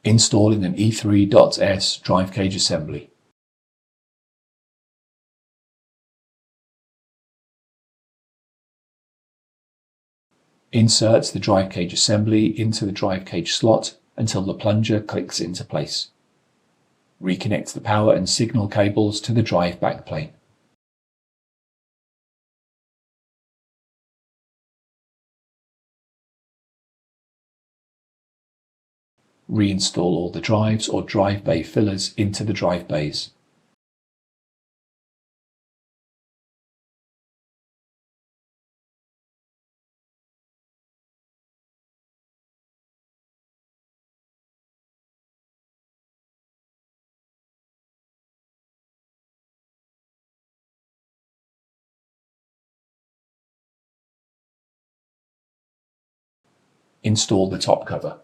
Installing an E3.S drive cage assembly. Insert the drive cage assembly into the drive cage slot until the plunger clicks into place. Reconnect the power and signal cables to the drive backplane. Reinstall all the drives or drive bay fillers into the drive bays. Install the top cover.